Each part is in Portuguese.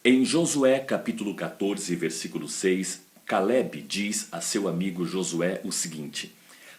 Em Josué capítulo 14, versículo 6, Caleb diz a seu amigo Josué o seguinte: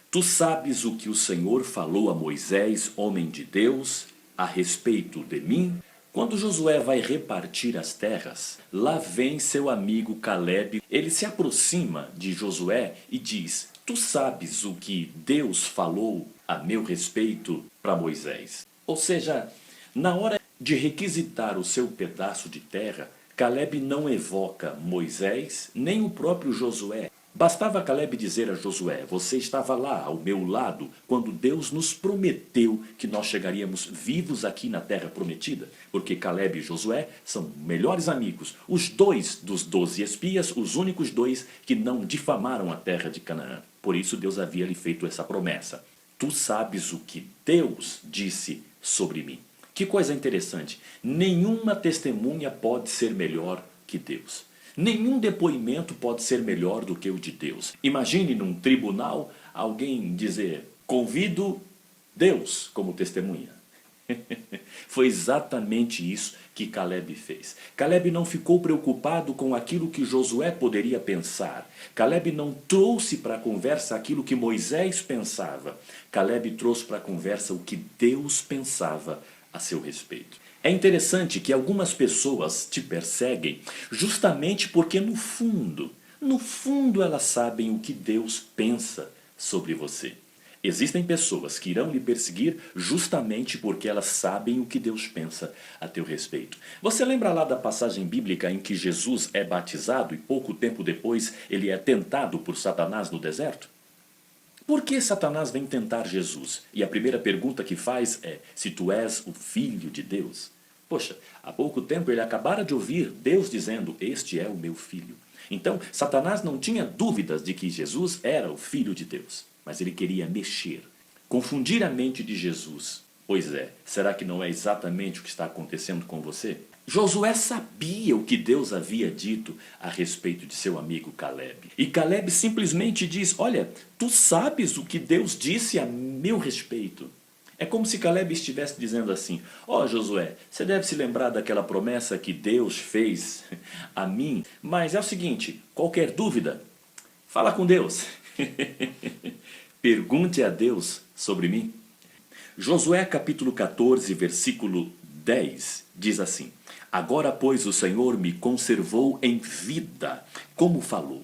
Tu sabes o que o Senhor falou a Moisés, homem de Deus, a respeito de mim? Quando Josué vai repartir as terras, lá vem seu amigo Caleb. Ele se aproxima de Josué e diz: Tu sabes o que Deus falou a meu respeito para Moisés? Ou seja, na hora de requisitar o seu pedaço de terra, Caleb não evoca Moisés nem o próprio Josué. Bastava Caleb dizer a Josué: você estava lá ao meu lado quando Deus nos prometeu que nós chegaríamos vivos aqui na terra prometida. Porque Caleb e Josué são melhores amigos, os dois dos 12 espias, os únicos dois que não difamaram a terra de Canaã. Por isso Deus havia lhe feito essa promessa: tu sabes o que Deus disse sobre mim. Que coisa interessante, nenhuma testemunha pode ser melhor que Deus. Nenhum depoimento pode ser melhor do que o de Deus. Imagine num tribunal alguém dizer: convido Deus como testemunha. Foi exatamente isso que Caleb fez. Caleb não ficou preocupado com aquilo que Josué poderia pensar. Caleb não trouxe para a conversa aquilo que Moisés pensava. Caleb trouxe para a conversa o que Deus pensava a seu respeito. É interessante que algumas pessoas te perseguem justamente porque no fundo elas sabem o que Deus pensa sobre você. Existem pessoas que irão lhe perseguir justamente porque elas sabem o que Deus pensa a teu respeito. Você lembra lá da passagem bíblica em que Jesus é batizado e pouco tempo depois ele é tentado por Satanás no deserto? Por que Satanás vem tentar Jesus? E a primeira pergunta que faz é: se tu és o Filho de Deus? Poxa, há pouco tempo ele acabara de ouvir Deus dizendo: este é o meu filho. Então, Satanás não tinha dúvidas de que Jesus era o Filho de Deus. Mas ele queria mexer, confundir a mente de Jesus. Pois é, será que não é exatamente o que está acontecendo com você? Josué sabia o que Deus havia dito a respeito de seu amigo Caleb. E Caleb simplesmente diz: olha, tu sabes o que Deus disse a meu respeito. É como se Caleb estivesse dizendo assim: ó Josué, você deve se lembrar daquela promessa que Deus fez a mim, mas é o seguinte, qualquer dúvida, fala com Deus. Pergunte a Deus sobre mim. Josué capítulo 14, versículo 10 diz assim: agora, pois, o Senhor me conservou em vida, como falou.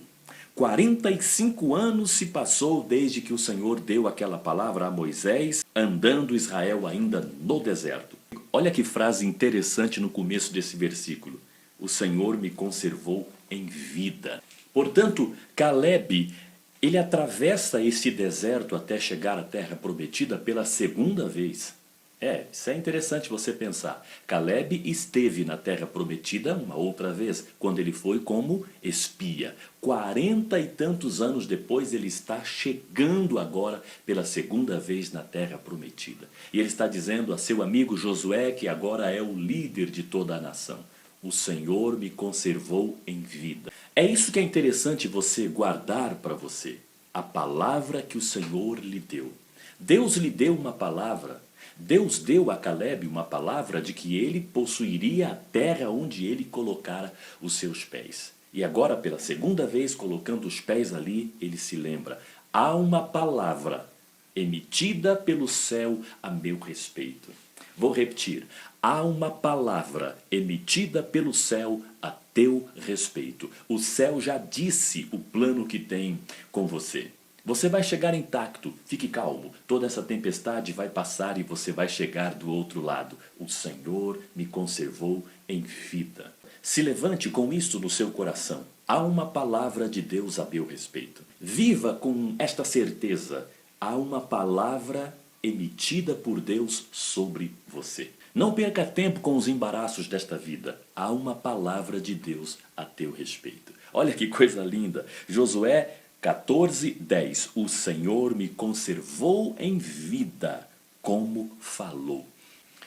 45 anos se passou desde que o Senhor deu aquela palavra a Moisés, andando Israel ainda no deserto. Olha que frase interessante no começo desse versículo: o Senhor me conservou em vida. Portanto, Caleb, ele atravessa esse deserto até chegar à terra prometida pela segunda vez. Isso é interessante você pensar. Caleb esteve na terra prometida uma outra vez, quando ele foi como espia. 40 e tantos anos depois, ele está chegando agora pela segunda vez na terra prometida. E ele está dizendo a seu amigo Josué, que agora é o líder de toda a nação: o Senhor me conservou em vida. É isso que é interessante você guardar para você. A palavra que o Senhor lhe deu. Deus lhe deu uma palavra. Deus deu a Caleb uma palavra de que ele possuiria a terra onde ele colocara os seus pés. E agora, pela segunda vez, colocando os pés ali, ele se lembra: há uma palavra emitida pelo céu a meu respeito. Vou repetir: há uma palavra emitida pelo céu a teu respeito. O céu já disse o plano que tem com você. Você vai chegar intacto, fique calmo. Toda essa tempestade vai passar e você vai chegar do outro lado. O Senhor me conservou em vida. Se levante com isso no seu coração. Há uma palavra de Deus a meu respeito. Viva com esta certeza. Há uma palavra emitida por Deus sobre você. Não perca tempo com os embaraços desta vida. Há uma palavra de Deus a teu respeito. Olha que coisa linda. Josué 14:10. O Senhor me conservou em vida, como falou.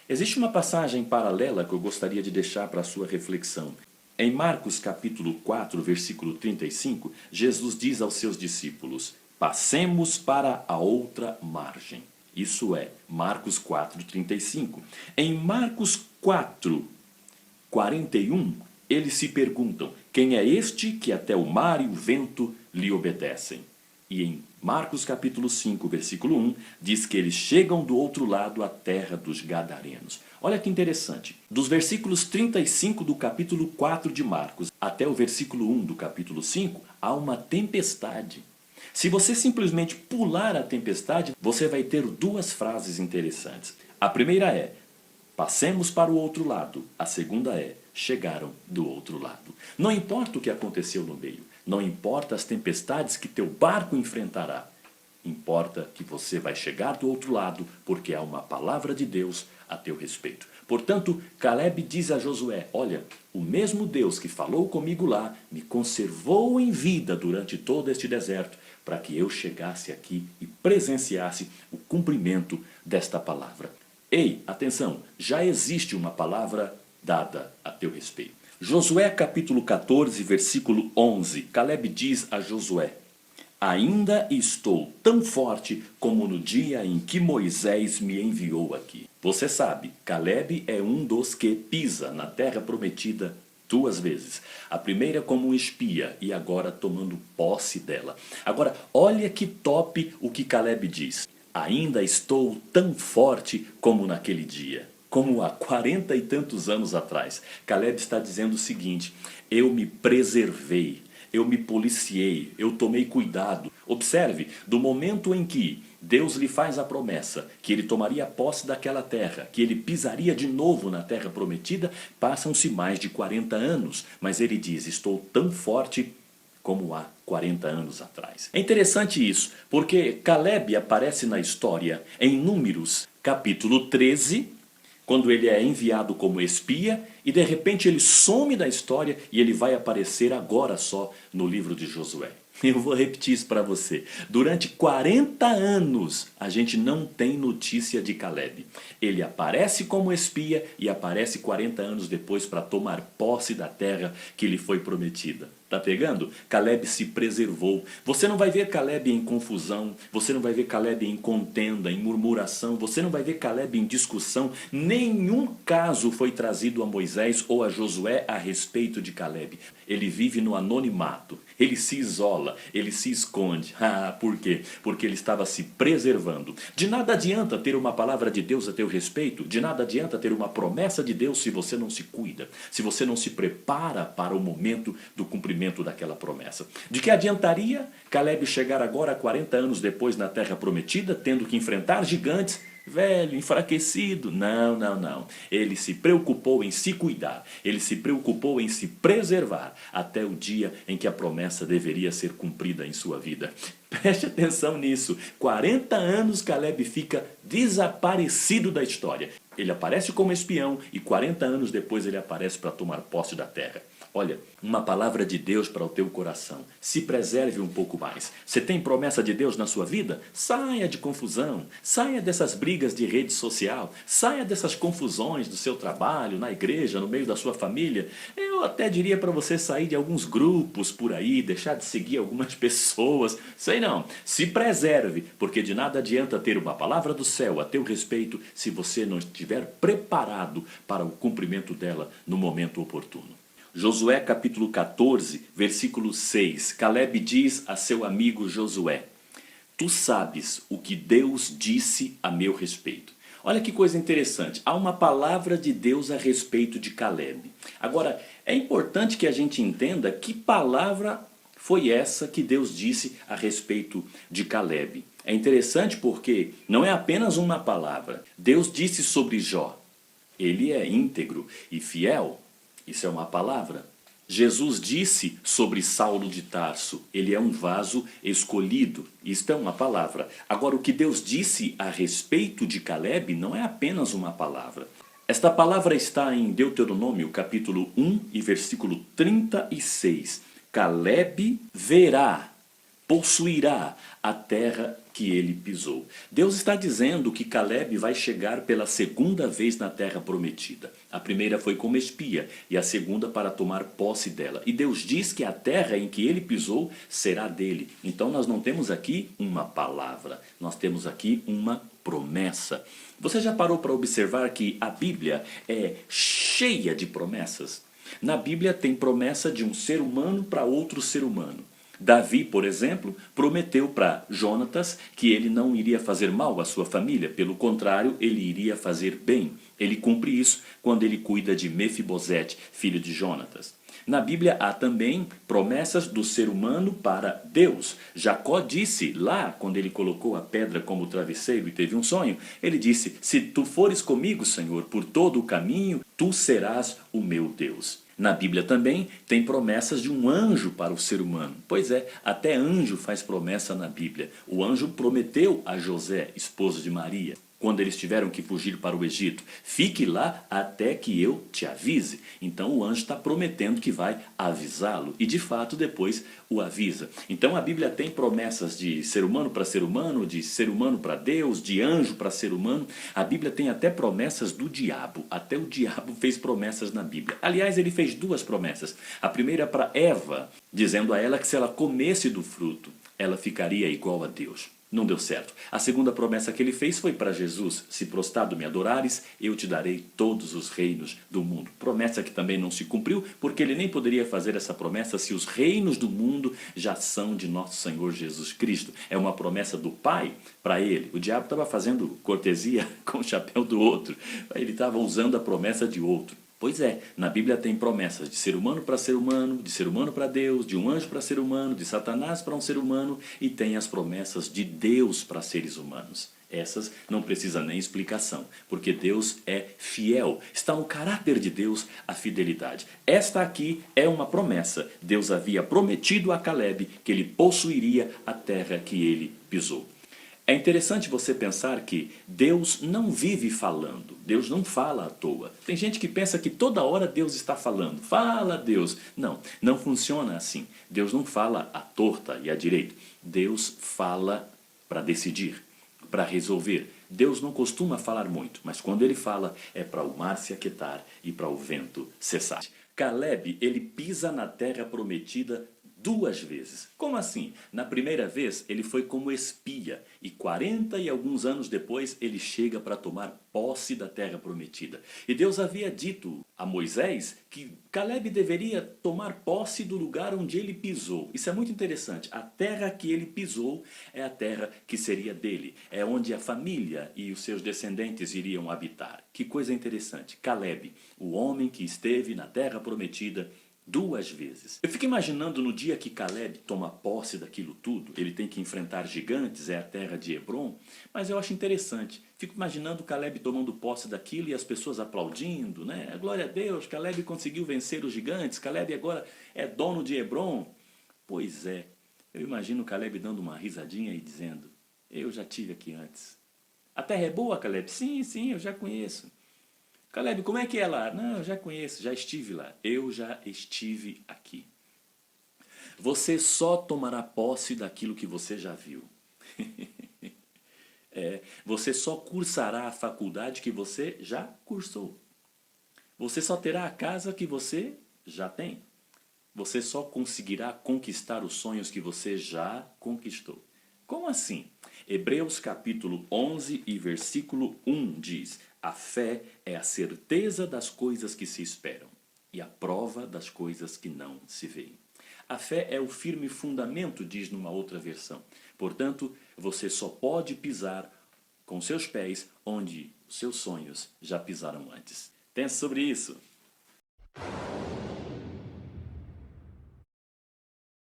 Existe uma passagem paralela que eu gostaria de deixar para a sua reflexão. Em Marcos capítulo 4, versículo 35, Jesus diz aos seus discípulos: passemos para a outra margem. Isso é, Marcos 4:35. Em Marcos 4:41, Eles se perguntam, quem é este que até o mar e o vento lhe obedecem? E em Marcos capítulo 5, versículo 1, diz que eles chegam do outro lado à terra dos Gadarenos. Olha que interessante. Dos versículos 35 do capítulo 4 de Marcos até o versículo 1 do capítulo 5, há uma tempestade. Se você simplesmente pular a tempestade, você vai ter duas frases interessantes. A primeira é, passemos para o outro lado. A segunda é, chegaram do outro lado. Não importa o que aconteceu no meio. Não importa as tempestades que teu barco enfrentará. Importa que você vai chegar do outro lado, porque há uma palavra de Deus a teu respeito. Portanto, Caleb diz a Josué, olha, o mesmo Deus que falou comigo lá, me conservou em vida durante todo este deserto, para que eu chegasse aqui e presenciasse o cumprimento desta palavra. Ei, atenção, já existe uma palavra dada a teu respeito. Josué capítulo 14, versículo 11, Caleb diz a Josué, ainda estou tão forte como no dia em que Moisés me enviou aqui. Você sabe, Caleb é um dos que pisa na terra prometida duas vezes. A primeira como um espia e agora tomando posse dela. Agora, olha que top o que Caleb diz. Ainda estou tão forte como naquele dia. Como há 40 e tantos anos atrás. Caleb está dizendo o seguinte, eu me preservei, eu me policiei, eu tomei cuidado. Observe, do momento em que Deus lhe faz a promessa que ele tomaria posse daquela terra, que ele pisaria de novo na terra prometida, passam-se mais de 40 anos. Mas ele diz, estou tão forte como há 40 anos atrás. É interessante isso, porque Caleb aparece na história em Números, capítulo 13, quando ele é enviado como espia, e de repente ele some da história e ele vai aparecer agora só no livro de Josué. Eu vou repetir isso para você. Durante 40 anos a gente não tem notícia de Caleb. Ele aparece como espia e aparece 40 anos depois para tomar posse da terra que lhe foi prometida. Tá pegando? Caleb se preservou. Você não vai ver Caleb em confusão, você não vai ver Caleb em contenda, em murmuração, você não vai ver Caleb em discussão. Nenhum caso foi trazido a Moisés ou a Josué a respeito de Caleb. Ele vive no anonimato, ele se isola, ele se esconde. Ah, por quê? Porque ele estava se preservando. De nada adianta ter uma palavra de Deus a teu respeito, de nada adianta ter uma promessa de Deus se você não se cuida, se você não se prepara para o momento do cumprimento daquela promessa. De que adiantaria Caleb chegar agora 40 anos depois na terra prometida, tendo que enfrentar gigantes, velho, enfraquecido? Não, não, não. Ele se preocupou em se cuidar, ele se preocupou em se preservar até o dia em que a promessa deveria ser cumprida em sua vida. Preste atenção nisso. 40 anos Caleb fica desaparecido da história. Ele aparece como espião e 40 anos depois ele aparece para tomar posse da terra. Olha, uma palavra de Deus para o teu coração. Se preserve um pouco mais. Você tem promessa de Deus na sua vida? Saia de confusão. Saia dessas brigas de rede social. Saia dessas confusões do seu trabalho, na igreja, no meio da sua família. Eu até diria para você sair de alguns grupos por aí, deixar de seguir algumas pessoas. Sei não. Se preserve, porque de nada adianta ter uma palavra do céu a teu respeito se você não estiver preparado para o cumprimento dela no momento oportuno. Josué capítulo 14, versículo 6, Caleb diz a seu amigo Josué, tu sabes o que Deus disse a meu respeito. Olha que coisa interessante, há uma palavra de Deus a respeito de Caleb. Agora, é importante que a gente entenda que palavra foi essa que Deus disse a respeito de Caleb. É interessante porque não é apenas uma palavra. Deus disse sobre Jó, ele é íntegro e fiel. Isso é uma palavra. Jesus disse sobre Saulo de Tarso, ele é um vaso escolhido. Isto é uma palavra. Agora, o que Deus disse a respeito de Caleb não é apenas uma palavra. Esta palavra está em Deuteronômio, capítulo 1 e versículo 36. Caleb verá, possuirá a terra que ele pisou. Deus está dizendo que Caleb vai chegar pela segunda vez na terra prometida. A primeira foi como espia e a segunda para tomar posse dela. E Deus diz que a terra em que ele pisou será dele. Então nós não temos aqui uma palavra, nós temos aqui uma promessa. Você já parou para observar que a Bíblia é cheia de promessas? Na Bíblia tem promessa de um ser humano para outro ser humano. Davi, por exemplo, prometeu para Jonatas que ele não iria fazer mal à sua família, pelo contrário, ele iria fazer bem. Ele cumpre isso quando ele cuida de Mefibosete, filho de Jonatas. Na Bíblia há também promessas do ser humano para Deus. Jacó disse lá, quando ele colocou a pedra como travesseiro e teve um sonho, ele disse: se tu fores comigo, Senhor, por todo o caminho, tu serás o meu Deus. Na Bíblia também tem promessas de um anjo para o ser humano. Pois é, até anjo faz promessa na Bíblia. O anjo prometeu a José, esposo de Maria, quando eles tiveram que fugir para o Egito: fique lá até que eu te avise. Então o anjo está prometendo que vai avisá-lo, e de fato depois o avisa. Então a Bíblia tem promessas de ser humano para ser humano, de ser humano para Deus, de anjo para ser humano. A Bíblia tem até promessas do diabo. Até o diabo fez promessas na Bíblia. Aliás, ele fez duas promessas. A primeira para Eva, dizendo a ela que se ela comesse do fruto, ela ficaria igual a Deus. Não deu certo. A segunda promessa que ele fez foi para Jesus: se prostrado me adorares, eu te darei todos os reinos do mundo. Promessa que também não se cumpriu, porque ele nem poderia fazer essa promessa se os reinos do mundo já são de nosso Senhor Jesus Cristo. É uma promessa do Pai para ele. O diabo estava fazendo cortesia com o chapéu do outro. Ele estava usando a promessa de outro. Pois é, na Bíblia tem promessas de ser humano para Deus, de um anjo para ser humano, de Satanás para um ser humano, e tem as promessas de Deus para seres humanos. Essas não precisa nem explicação, porque Deus é fiel. Está no caráter de Deus a fidelidade. Esta aqui é uma promessa. Deus havia prometido a Calebe que ele possuiria a terra que ele pisou. É interessante você pensar que Deus não vive falando. Deus não fala à toa. Tem gente que pensa que toda hora Deus está falando. Fala, Deus. Não, não funciona assim. Deus não fala à torta e à direita. Deus fala para decidir, para resolver. Deus não costuma falar muito, mas quando ele fala é para o mar se aquietar e para o vento cessar. Calebe, ele pisa na terra prometida duas vezes. Como assim? Na primeira vez ele foi como espia e 40 e alguns anos depois ele chega para tomar posse da terra prometida. E Deus havia dito a Moisés que Calebe deveria tomar posse do lugar onde ele pisou. Isso é muito interessante. A terra que ele pisou é a terra que seria dele. É onde a família e os seus descendentes iriam habitar. Que coisa interessante. Calebe, o homem que esteve na terra prometida duas vezes. Eu fico imaginando no dia que Calebe toma posse daquilo tudo, ele tem que enfrentar gigantes, é a terra de Hebron, mas eu acho interessante. Fico imaginando Calebe tomando posse daquilo e as pessoas aplaudindo, né? Glória a Deus, Calebe conseguiu vencer os gigantes, Calebe agora é dono de Hebron. Pois é, eu imagino Calebe dando uma risadinha e dizendo: eu já tive aqui antes. A terra é boa, Calebe? Sim, sim, eu já conheço. Calebe, como é que é lá? Não, eu já conheço, já estive lá. Eu já estive aqui. Você só tomará posse daquilo que você já viu. Você só cursará a faculdade que você já cursou. Você só terá a casa que você já tem. Você só conseguirá conquistar os sonhos que você já conquistou. Como assim? Hebreus capítulo 11 e versículo 1 diz: a fé é a certeza das coisas que se esperam e a prova das coisas que não se veem. A fé é o firme fundamento, diz numa outra versão. Portanto, você só pode pisar com seus pés onde os seus sonhos já pisaram antes. Pense sobre isso.